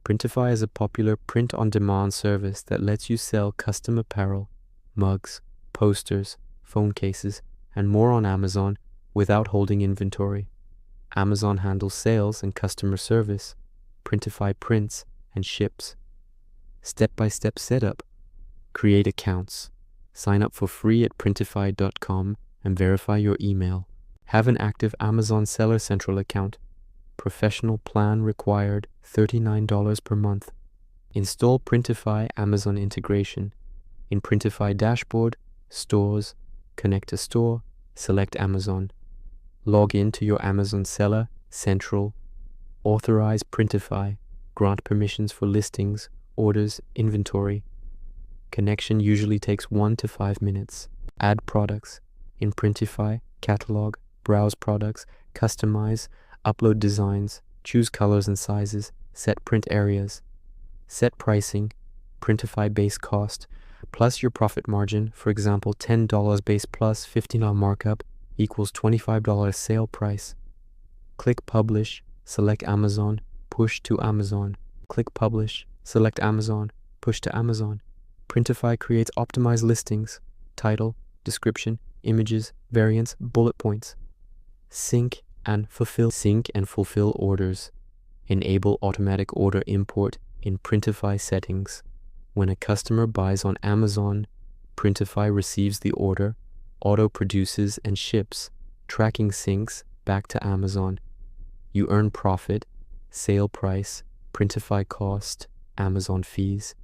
Printify is a popular print-on-demand service that lets you sell custom apparel, mugs, posters, phone cases, and more on Amazon without holding inventory. Amazon handles sales and customer service. Printify prints and ships. Step-by-step setup. Create accounts. Sign up for free at printify.com and verify your email. Have an active Amazon Seller Central account. Professional plan required, $39 per month. Install Printify Amazon integration. In Printify dashboard, stores, connect to store, select Amazon. Log in to your Amazon Seller Central. Authorize Printify. Grant permissions for listings, orders, inventory. Connection usually takes 1 to 5 minutes. Add products. In Printify, catalog, browse products, customize, upload designs, choose colors and sizes, set print areas. Set pricing, Printify base cost, plus your profit margin, for example $10 base plus $15 markup equals $25 sale price. Click Publish, select Amazon, push to Amazon. Click Publish, select Amazon, push to Amazon. Printify creates optimized listings, title, description, images, variants, bullet points. Sync and fulfill orders. Enable automatic order import in Printify settings. When a customer buys on Amazon, Printify receives the order, auto-produces and ships, tracking syncs back to Amazon. You earn profit, sale price, Printify cost, Amazon fees.